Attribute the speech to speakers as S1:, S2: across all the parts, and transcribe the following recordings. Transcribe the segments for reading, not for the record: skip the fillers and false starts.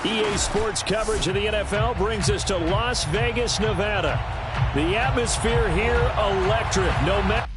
S1: EA Sports coverage of the NFL brings us to Las Vegas, Nevada. The atmosphere here, electric. No matter.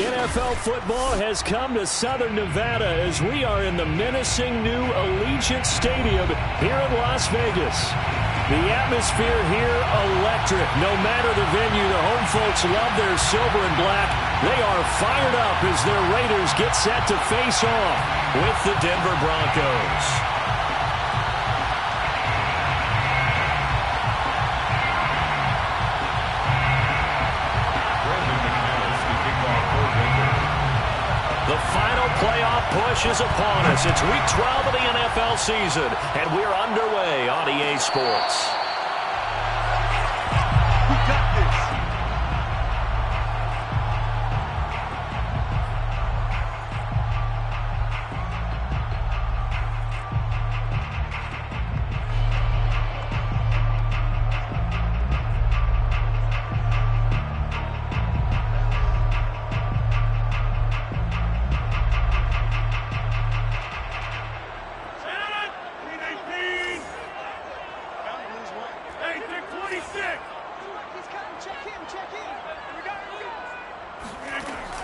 S1: NFL football has come to Southern Nevada as we are in the menacing new Allegiant Stadium here in Las Vegas. The atmosphere here, electric. No matter the venue, the home folks love their silver and black. They are fired up as their Raiders get set to face off with the Denver Broncos. The final playoff push is upon us. It's Week 12 of the NFL season, and we're underway on EA Sports.
S2: We got this.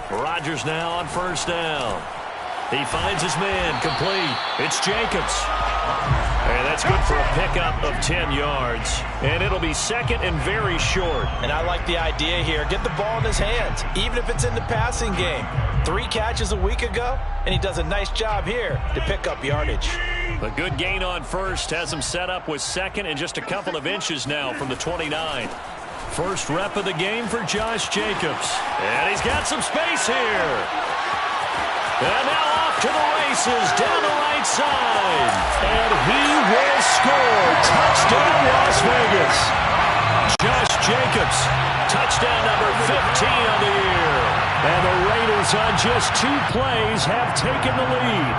S1: Rodgers now on first down. He finds his man complete. It's Jacobs. And that's good for a pickup of 10 yards. And it'll be second and very short.
S3: And I like the idea here. Get the ball in his hands, even if it's in the passing game. 3 catches a week ago, and he does a nice job here to pick up yardage.
S1: A good gain on first has him set up with second and just a couple of inches now from the 29. First rep of the game for Josh Jacobs. And he's got some space here. And now off to the races down the right side. And he will score. Touchdown, Las Vegas. Josh Jacobs, touchdown number 15 on the year. And the Raiders on just 2 plays have taken the lead.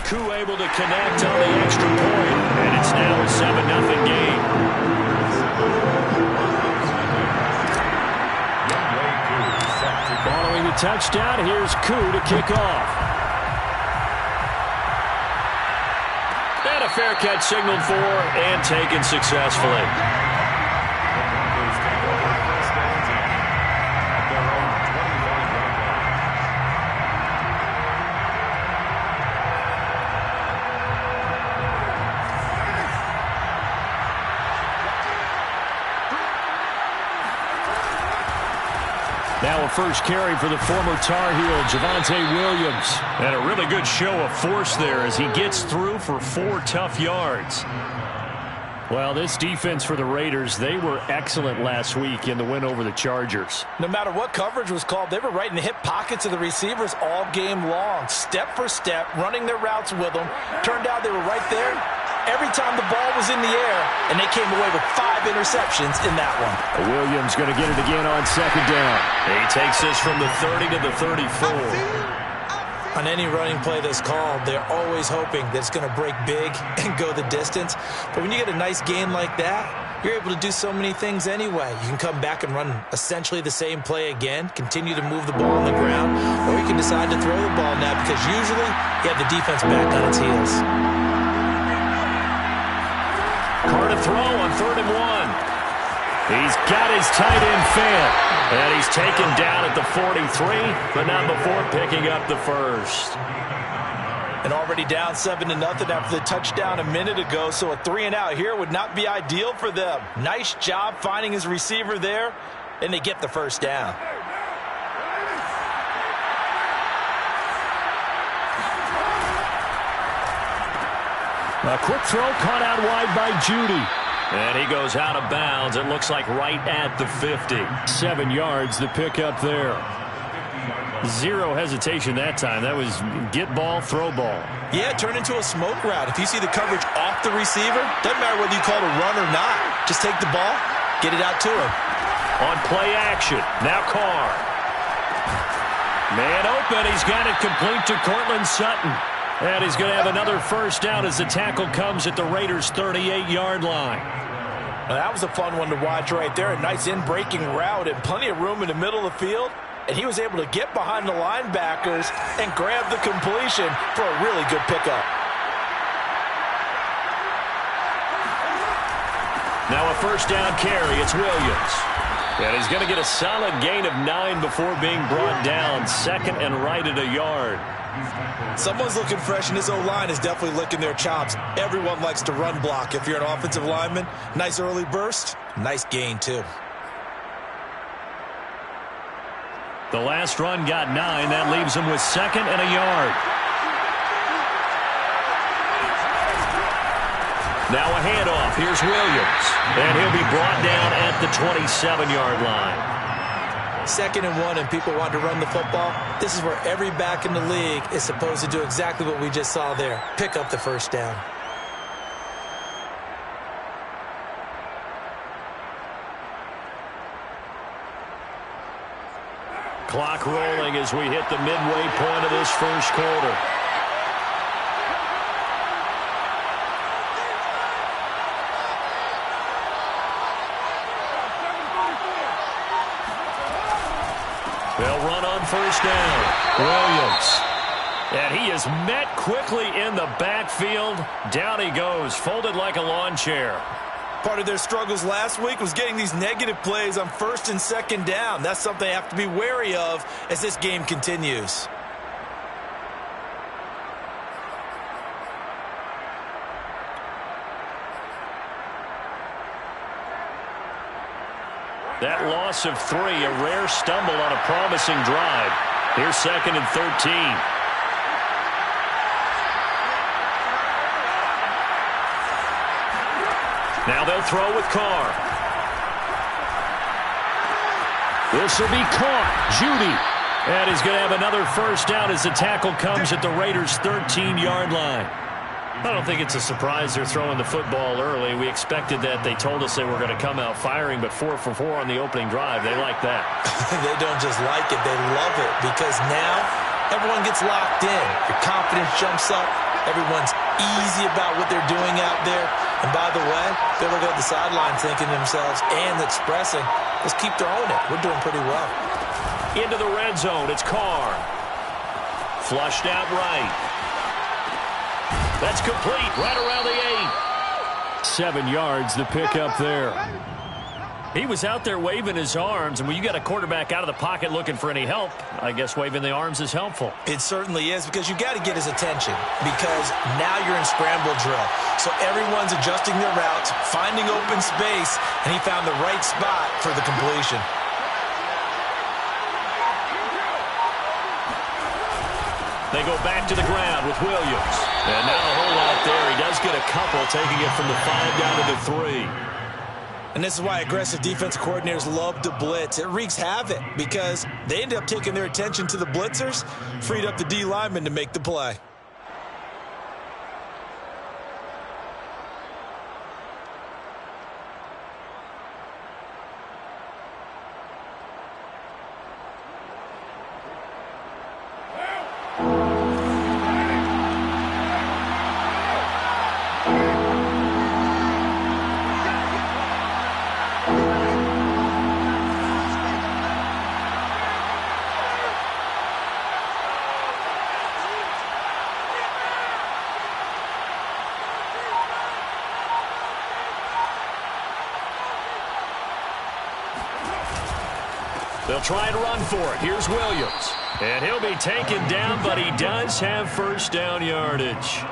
S1: Koo able to connect on the extra point, and it's now a 7-0 game. Following the touchdown, here's Koo to kick off. And a fair catch signaled for and taken successfully. Now a first carry for the former Tar Heel, Javonte Williams. And a really good show of force there as he gets through for 4 tough yards. Well, this defense for the Raiders, they were excellent last week in the win over the Chargers.
S3: No matter what coverage was called, they were right in the hip pockets of the receivers all game long. Step for step, running their routes with them. Turned out they were right there every time the ball was in the air, and they came away with 5 interceptions in that one.
S1: Williams going to get it again on second down. He takes this from the 30 to the 34.
S3: On any running play that's called, they're always hoping that it's going to break big and go the distance. But when you get a nice gain like that, you're able to do so many things anyway. You can come back and run essentially the same play again, continue to move the ball on the ground, or you can decide to throw the ball now because usually you have the defense back on its heels.
S1: Carr to throw on 3rd and 1. He's got his tight end fan. And he's taken down at the 43, but not before picking up the first.
S3: And already down 7-0 after the touchdown a minute ago, so a 3-and-out here would not be ideal for them. Nice job finding his receiver there, and they get the first down.
S1: A quick throw caught out wide by Judy. And he goes out of bounds. It looks like right at the 50. 7 yards to pick up there. Zero hesitation that time. That was get ball, throw ball.
S3: Yeah, it turned into a smoke route. If you see the coverage off the receiver, doesn't matter whether you call it a run or not. Just take the ball, get it out to him.
S1: On play action, now Carr. Man open, he's got it complete to Cortland Sutton. And he's going to have another first down as the tackle comes at the Raiders' 38-yard line.
S3: Well, that was a fun one to watch right there. A nice in-breaking route and plenty of room in the middle of the field. And he was able to get behind the linebackers and grab the completion for a really good pickup.
S1: Now a first down carry. It's Williams. And he's going to get a solid gain of 9 before being brought down. Second and right at a yard.
S3: Someone's looking fresh, and this O-line is definitely licking their chops. Everyone likes to run block. If you're an offensive lineman, nice early burst, nice gain too.
S1: The last run got 9. That leaves him with 2nd and a yard. Now a handoff. Here's Williams. And he'll be brought down at the 27-yard line.
S3: 2nd and 1, and people want to run the football. This is where every back in the league is supposed to do exactly what we just saw there. Pick up the first down.
S1: Clock rolling as we hit the midway point of this first quarter. They'll run on first down. Williams. And he is met quickly in the backfield. Down he goes, folded like a lawn chair.
S3: Part of their struggles last week was getting these negative plays on 1st and 2nd down. That's something they have to be wary of as this game continues.
S1: That loss of 3, a rare stumble on a promising drive. Here's 2nd and 13. Now they'll throw with Carr. This will be caught. Judy. And he's going to have another first down as the tackle comes at the Raiders' 13-yard line. I don't think it's a surprise they're throwing the football early. We expected that. They told us they were going to come out firing, but 4 for 4 on the opening drive. They like that.
S3: They don't just like it. They love it because now everyone gets locked in. Your confidence jumps up. Everyone's easy about what they're doing out there. And by the way, they're looking at the sideline thinking to themselves and expressing, let's keep throwing it. We're doing pretty well.
S1: Into the red zone. It's Carr. Flushed out right. That's complete right around the 8. 7 yards, the pickup there. He was out there waving his arms, and when you got a quarterback out of the pocket looking for any help, I guess waving the arms is helpful.
S3: It certainly is because you got to get his attention because now you're in scramble drill. So everyone's adjusting their routes, finding open space, and he found the right spot for the completion.
S1: They go back to the ground with Williams. And now a hole out there. He does get a couple, taking it from the 5 down to the 3.
S3: And this is why aggressive defensive coordinators love to blitz. It wreaks havoc because they end up taking their attention to the blitzers, freed up the D lineman to make the play.
S1: They'll try and run for it. Here's Williams. And he'll be taken down, but he does have first down yardage.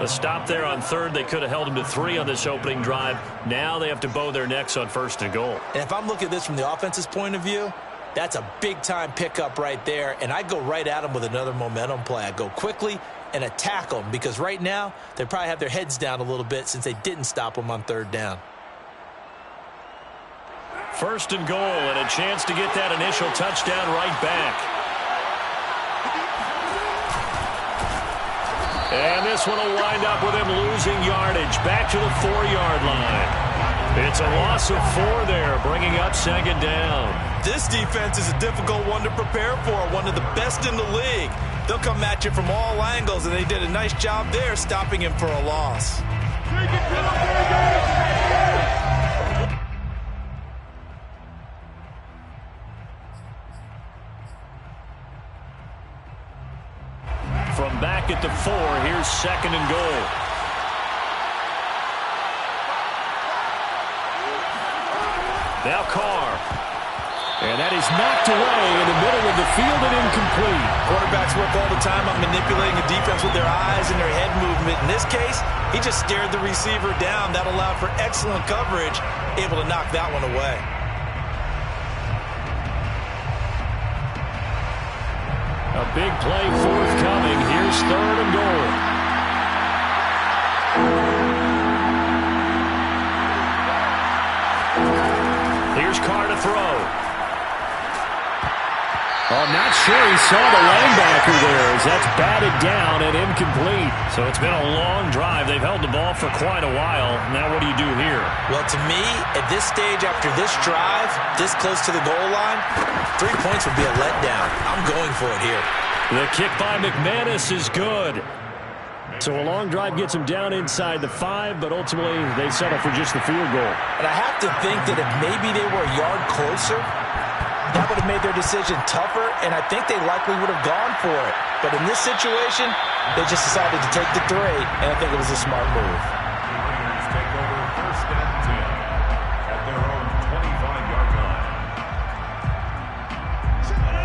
S1: A stop there on 3rd. They could have held him to 3 on this opening drive. Now they have to bow their necks on 1st and goal.
S3: And if I'm looking at this from the offense's point of view, that's a big-time pickup right there. And I go right at them with another momentum play. I go quickly and attack them because right now they probably have their heads down a little bit since they didn't stop them on 3rd down.
S1: 1st and goal and a chance to get that initial touchdown right back. And this one will wind up with him losing yardage back to the 4-yard line. It's a loss of 4 there, bringing up 2nd down.
S3: This defense is a difficult one to prepare for, one of the best in the league. They'll come at you from all angles, and they did a nice job there stopping him for a loss.
S1: From back at the 4, here's 2nd and goal. Now Carr. And that is knocked away in the middle of the field and incomplete.
S3: Quarterbacks work all the time on manipulating the defense with their eyes and their head movement. In this case, he just stared the receiver down. That allowed for excellent coverage, able to knock that one away.
S1: A big play forthcoming. Here's 3rd and goal. Here's Carr to throw. I'm not sure he saw the linebacker there as that's batted down and incomplete. So it's been a long drive. They've held the ball for quite a while. Now what do you do here?
S3: Well, to me, at this stage after this drive, this close to the goal line, 3 points would be a letdown. I'm going for it here.
S1: The kick by McManus is good. So a long drive gets him down inside the 5, but ultimately they settle for just the field goal.
S3: And I have to think that if maybe they were a yard closer, that would have made their decision tougher, and I think they likely would have gone for it. But in this situation, they just decided to take the 3, and I think it was a smart move.
S2: Take over 1st and 10 at their own 25-yard line.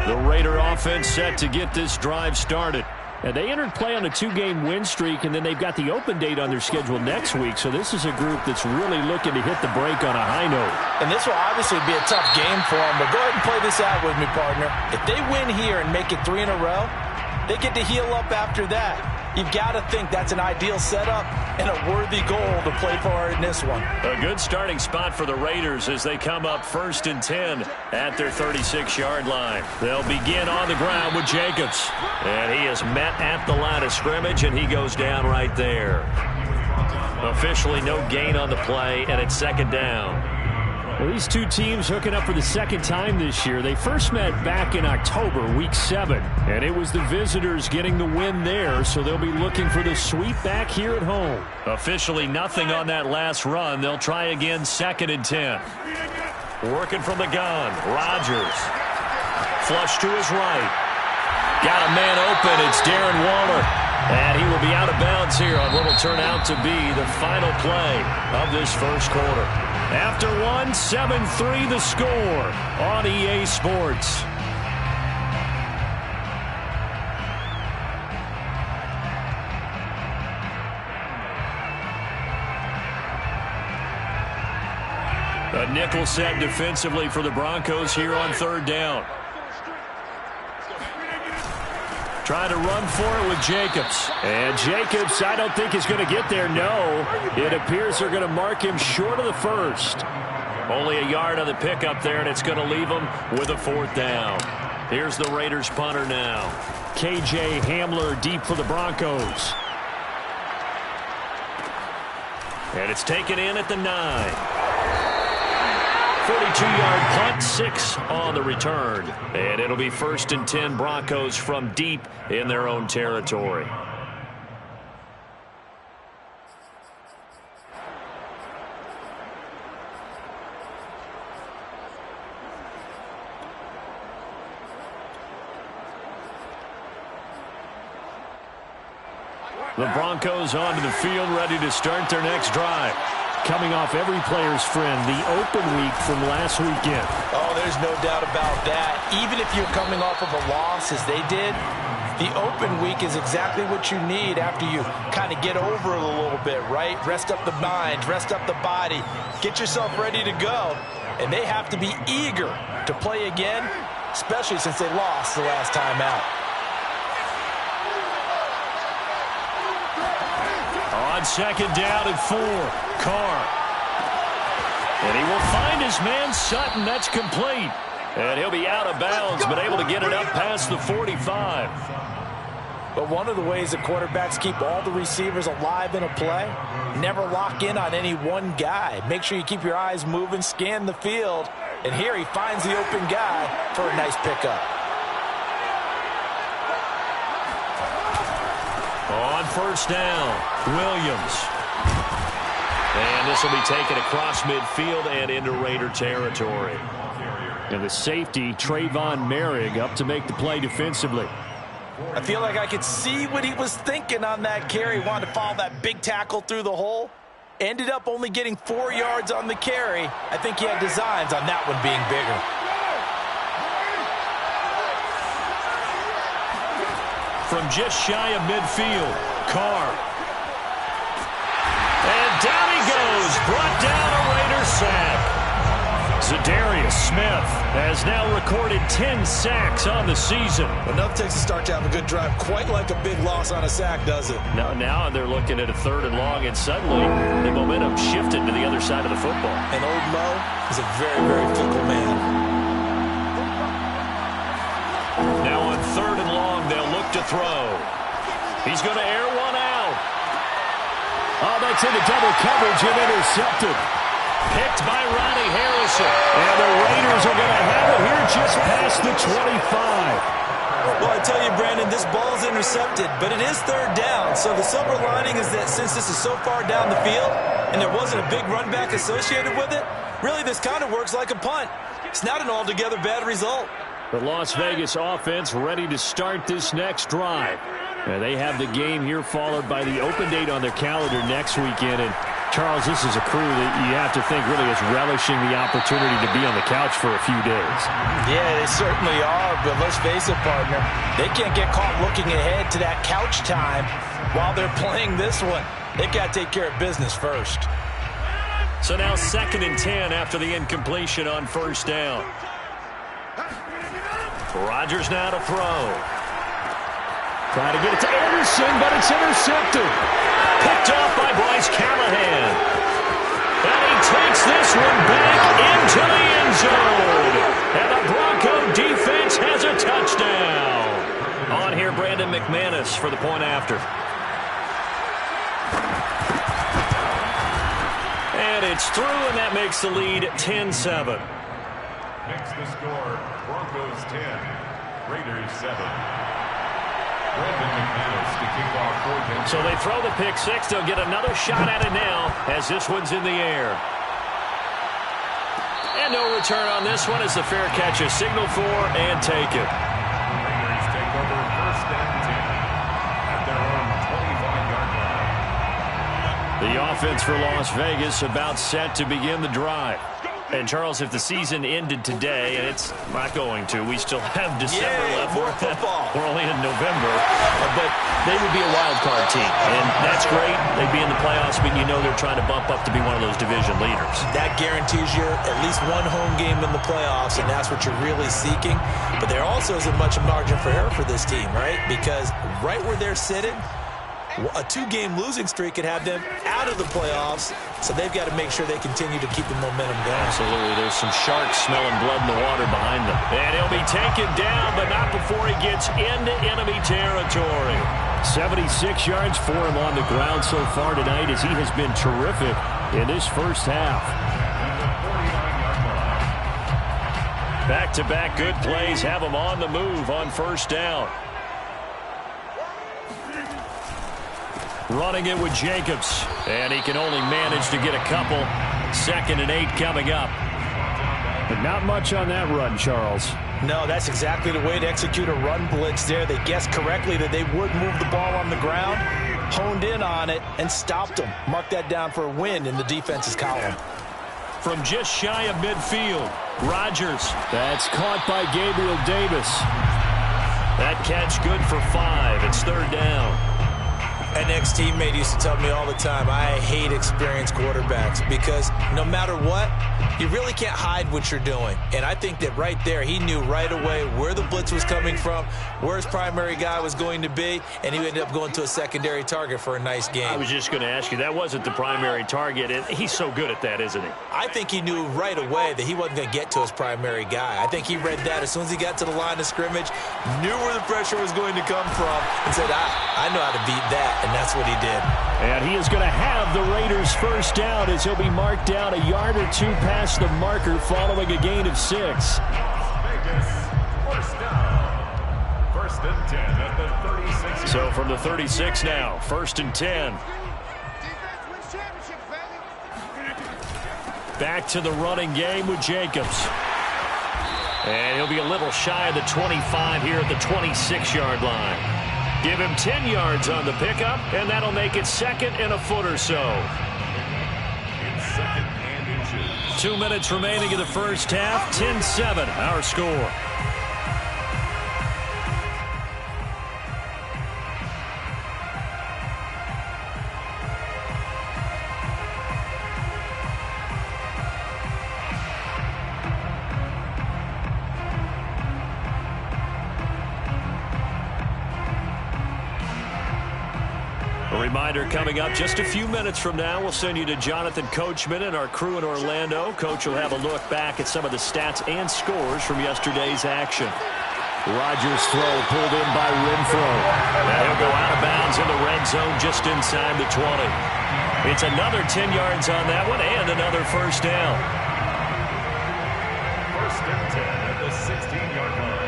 S1: The Raider offense set to get this drive started. And they entered play on a 2-game win streak, and then they've got the open date on their schedule next week. So this is a group that's really looking to hit the break on a high note.
S3: And this will obviously be a tough game for them, but go ahead and play this out with me, partner. If they win here and make it 3 in a row, they get to heal up after that. You've got to think that's an ideal setup and a worthy goal to play for in this one.
S1: A good starting spot for the Raiders as they come up 1st and 10 at their 36-yard line. They'll begin on the ground with Jacobs. And he is met at the line of scrimmage, and he goes down right there. Officially no gain on the play, and it's 2nd down.
S4: Well, these two teams hooking up for the 2nd time this year. They first met back in October, Week 7, and it was the visitors getting the win there, so they'll be looking for the sweep back here at home.
S1: Officially nothing on that last run. They'll try again 2nd and 10. Working from the gun. Rodgers. Flush to his right. Got a man open. It's Darren Waller. And he will be out of bounds here on what will turn out to be the final play of this first quarter. After 7-3 the score on EA Sports. A nickel set defensively for the Broncos here on 3rd down. Trying to run for it with Jacobs.
S4: And Jacobs, I don't think is going to get there, no. It appears they're going to mark him short of the 1st.
S1: Only a yard on the pickup there, and it's going to leave him with a 4th down. Here's the Raiders punter now.
S4: KJ Hamler deep for the Broncos.
S1: And it's taken in at the 9. 42-yard punt, 6 on the return. And it'll be 1st and 10 Broncos from deep in their own territory. The Broncos onto the field, ready to start their next drive.
S4: Coming off every player's friend, the open week from last weekend.
S3: Oh, there's no doubt about that. Even if you're coming off of a loss as they did, the open week is exactly what you need after you kind of get over it a little bit, right? Rest up the mind, rest up the body, get yourself ready to go. And they have to be eager to play again, especially since they lost the last time out.
S1: On 2nd down and 4, Carr. And he will find his man Sutton. That's complete. And he'll be out of bounds, but able to get it up past the 45.
S3: But one of the ways the quarterbacks keep all the receivers alive in a play, never lock in on any one guy. Make sure you keep your eyes moving, scan the field. And here he finds the open guy for a nice pickup.
S1: On 1st down, Williams. And this will be taken across midfield and into Raider territory.
S4: And the safety, Trayvon Merrick, up to make the play defensively.
S3: I feel like I could see what he was thinking on that carry. Wanted to follow that big tackle through the hole. Ended up only getting 4 yards on the carry. I think he had designs on that one being bigger.
S1: From just shy of midfield, Carr. And down he goes, brought down a Raider sack. Zadarius Smith has now recorded 10 sacks on the season.
S3: Enough takes a start to have a good drive, quite like a big loss on a sack, does it?
S1: Now they're looking at a 3rd and long, and suddenly the momentum shifted to the other side of the football.
S3: And old Mo is a very, very fickle man.
S1: Now on 3rd and long, they'll look to throw. He's going to air one out.
S4: Oh, that's into double coverage and intercepted.
S1: Picked by Ronnie Harrison.
S4: And the Raiders are going to have it here just past the 25.
S3: Well, I tell you, Brandon, this ball's intercepted, but it is 3rd down. So the silver lining is that since this is so far down the field and there wasn't a big run back associated with it, really this kind of works like a punt. It's not an altogether bad result.
S4: The Las Vegas offense ready to start this next drive. And they have the game here followed by the open date on their calendar next weekend. And Charles, this is a crew that you have to think really is relishing the opportunity to be on the couch for a few days.
S3: Yeah, they certainly are, but let's face it, partner. They can't get caught looking ahead to that couch time while they're playing this one. They got to take care of business first.
S1: So now 2nd and 10 after the incompletion on 1st down. Rodgers now to throw. Trying to get it to Anderson, but it's intercepted. Picked off by Bryce Callahan. And he takes this one back into the end zone. And the Bronco defense has a touchdown. On here, Brandon McManus for the point after. And it's through, and that makes the lead 10-7.
S2: Makes the score Broncos 10, Raiders 7. Brandon McManus to kick off for them.
S1: So they throw the pick six. They'll get another shot at it now as this one's in the air. And no return on this one as the fair catch is signaled for and taken.
S2: Raiders take over first and 10 at their own 25-yard line.
S1: The offense for Las Vegas about set to begin the drive. And, Charles, if the season ended today, and it's not going to, we still have December left.
S3: More football.
S1: We're only in November. But they would be a wild card team. And that's great. They'd be in the playoffs, but you know they're trying to bump up to be one of those division leaders.
S3: That guarantees you at least one home game in the playoffs, and that's what you're really seeking. But there also isn't much margin for error for this team, right? Because right where they're sitting, a two-game losing streak could have them out of the playoffs, so they've got to make sure they continue to keep the momentum going.
S1: Absolutely. There's some sharks smelling blood in the water behind them. And he'll be taken down, but not before he gets into enemy territory. 76 yards for him on the ground so far tonight as he has been terrific in this first half. Back-to-back good plays have him on the move on first down. Running it with Jacobs. And he can only manage to get a couple. 2nd and 8 coming up. But not much on that run, Charles.
S3: No, that's exactly the way to execute a run blitz there. They guessed correctly that they would move the ball on the ground, honed in on it, and stopped them. Mark that down for a win in the defense's column.
S1: From just shy of midfield, Rodgers. That's caught by Gabriel Davis. That catch good for 5. It's 3rd down.
S3: An ex-teammate used to tell me all the time, I hate experienced quarterbacks because no matter what, you really can't hide what you're doing. And I think that right there, he knew right away where the blitz was coming from, where his primary guy was going to be, and he ended up going to a secondary target for a nice game.
S1: I was just going to ask you, that wasn't the primary target, and he's so good at that, isn't he?
S3: I think he knew right away that he wasn't going to get to his primary guy. I think he read that as soon as he got to the line of scrimmage, knew where the pressure was going to come from, and said, I know how to beat that. And that's what he did.
S1: And he is going to have the Raiders first down as he'll be marked down a yard or two past the marker following a gain of 6.
S2: Vegas, first down. 1st and 10 at the 36.
S1: So from the 36 now, 1st and 10. Back to the running game with Jacobs. And he'll be a little shy of the 25 here at the 26-yard line. Give him 10 yards on the pickup, and that'll make it 2nd and a foot or so.
S2: It's 2nd and inches.
S1: 2 minutes remaining in the first half. 10-7, our score. Reminder coming up just a few minutes from now. We'll send you to Jonathan Coachman and our crew in Orlando. Coach will have a look back at some of the stats and scores from yesterday's action. Rodgers' throw pulled in by Renfro. And he'll go out of bounds in the red zone just inside the 20. It's another 10 yards on that one and another first down.
S2: 1st and 10 at the 16-yard line.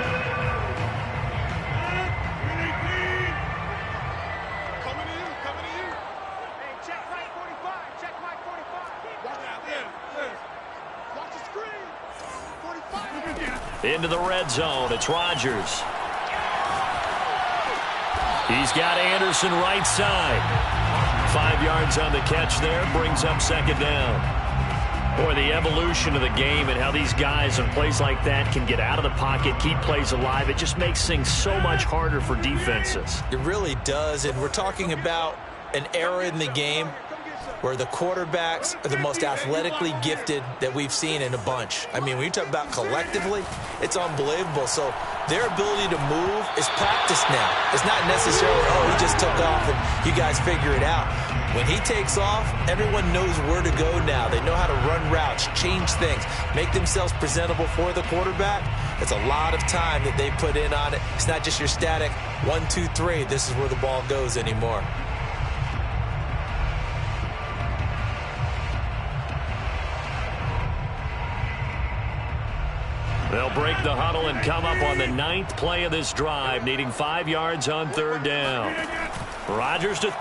S1: Into the red zone. It's Rodgers. He's got Anderson right side. 5 yards on the catch there. Brings up 2nd down. Boy, the evolution of the game and how these guys on plays like that can get out of the pocket, keep plays alive. It just makes things so much harder for defenses.
S3: It really does. And we're talking about an era in the game where the quarterbacks are the most athletically gifted that we've seen in a bunch. I mean, when you talk about collectively, it's unbelievable. So their ability to move is practiced now. It's not necessarily, oh, he just took off and you guys figure it out. When he takes off, everyone knows where to go now. They know how to run routes, change things, make themselves presentable for the quarterback. It's a lot of time that they put in on it. It's not just your static 1, 2, 3. This is where the ball goes anymore.
S1: They'll break the huddle and come up on the 9th play of this drive, needing 5 yards on 3rd down. Rodgers to